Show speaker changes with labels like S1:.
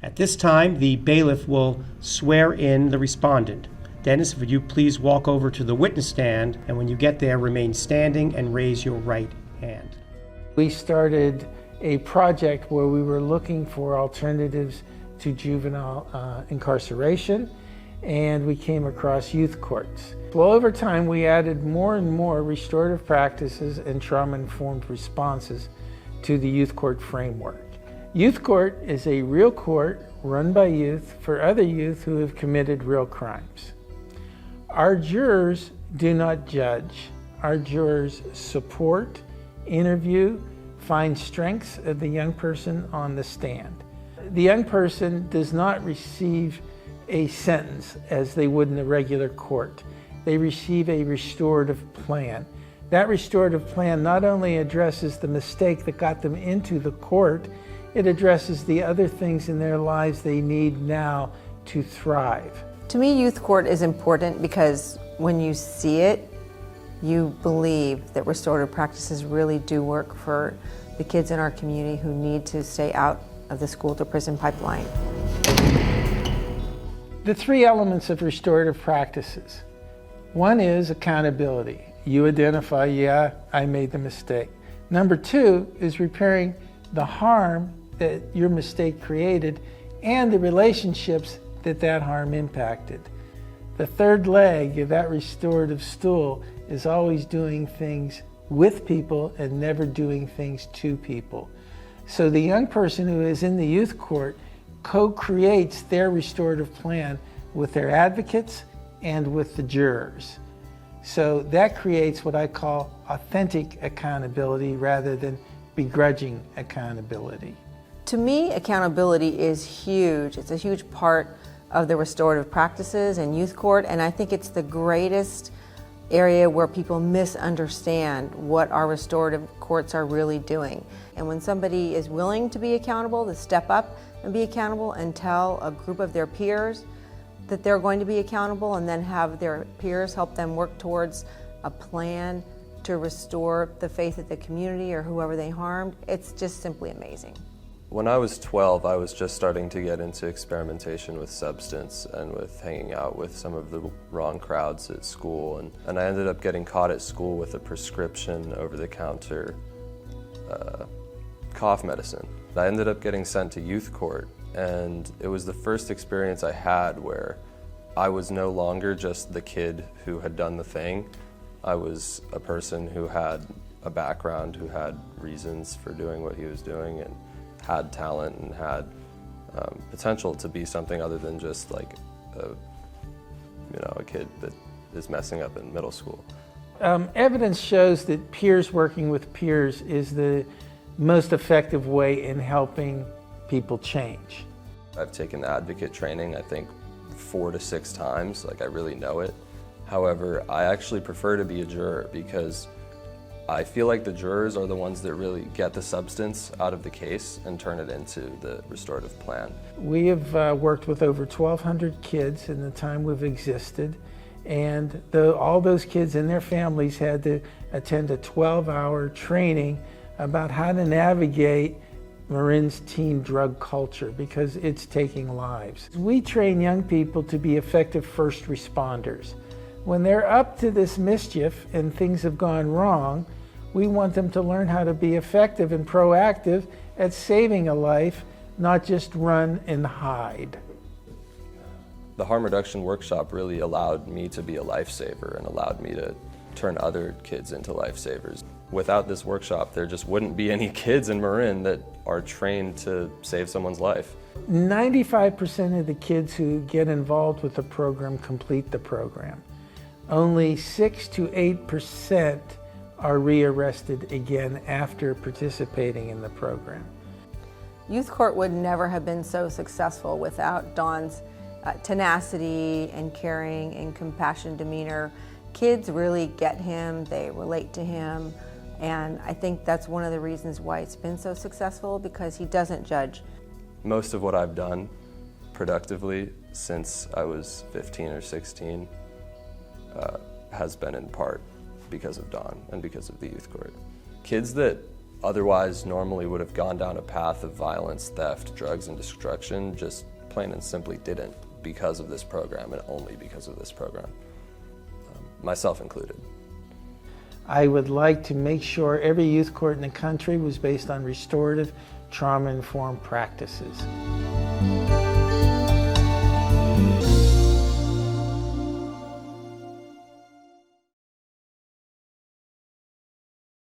S1: At this time, the bailiff will swear in the respondent. Dennis, would you please walk over to the witness stand, and when you get there, remain standing and raise your right hand.
S2: We started a project where we were looking for alternatives to juvenile incarceration, and we came across youth courts. Well, over time, we added more and more restorative practices and trauma-informed responses to the youth court framework. Youth court is a real court run by youth for other youth who have committed real crimes. Our jurors do not judge. Our jurors support, interview, find strengths of the young person on the stand. The young person does not receive a sentence as they would in a regular court. They receive a restorative plan. That restorative plan not only addresses the mistake that got them into the court, it addresses the other things in their lives they need now to thrive.
S3: To me, youth court is important because when you see it, you believe that restorative practices really do work for the kids in our community who need to stay out of the school to prison pipeline.
S2: The three elements of restorative practices. One is accountability. You identify, yeah, I made the mistake. Number two is repairing the harm that your mistake created and the relationships that harm impacted. The third leg of that restorative stool is always doing things with people and never doing things to people. So the young person who is in the youth court co-creates their restorative plan with their advocates and with the jurors. So that creates what I call authentic accountability rather than begrudging accountability.
S3: To me, accountability is huge. It's a huge part of the restorative practices in youth court, and I think it's the greatest area where people misunderstand what our restorative courts are really doing. And when somebody is willing to be accountable, to step up and be accountable and tell a group of their peers that they're going to be accountable and then have their peers help them work towards a plan to restore the faith of the community or whoever they harmed, it's just simply amazing.
S4: When I was 12, I was just starting to get into experimentation with substance and with hanging out with some of the wrong crowds at school. And I ended up getting caught at school with a prescription over-the-counter cough medicine. I ended up getting sent to youth court, and it was the first experience I had where I was no longer just the kid who had done the thing. I was a person who had a background, who had reasons for doing what he was doing, and had talent and had potential to be something other than just like a kid that is messing up in middle school.
S2: Evidence shows that peers working with peers is the most effective way in helping people change.
S4: I've taken the advocate training, I think 4 to 6 times, like I really know it. However, I actually prefer to be a juror because I feel like the jurors are the ones that really get the substance out of the case and turn it into the restorative plan.
S2: We have worked with over 1,200 kids in the time we've existed, and all those kids and their families had to attend a 12-hour training about how to navigate Marin's teen drug culture because it's taking lives. We train young people to be effective first responders. When they're up to this mischief and things have gone wrong, we want them to learn how to be effective and proactive at saving a life, not just run and hide.
S4: The harm reduction workshop really allowed me to be a lifesaver and allowed me to turn other kids into lifesavers. Without this workshop, there just wouldn't be any kids in Marin that are trained to save someone's life.
S2: 95% of the kids who get involved with the program complete the program. Only 6 to 8% are rearrested again after participating in the program.
S3: Youth court would never have been so successful without Don's tenacity and caring and compassionate demeanor. Kids really get him, they relate to him, and I think that's one of the reasons why it's been so successful, because he doesn't judge.
S4: Most of what I've done productively since I was 15 or 16 has been in part because of Don and because of the youth court. Kids that otherwise normally would have gone down a path of violence, theft, drugs, and destruction just plain and simply didn't because of this program, and only because of this program, myself included.
S2: I would like to make sure every youth court in the country was based on restorative, trauma-informed practices.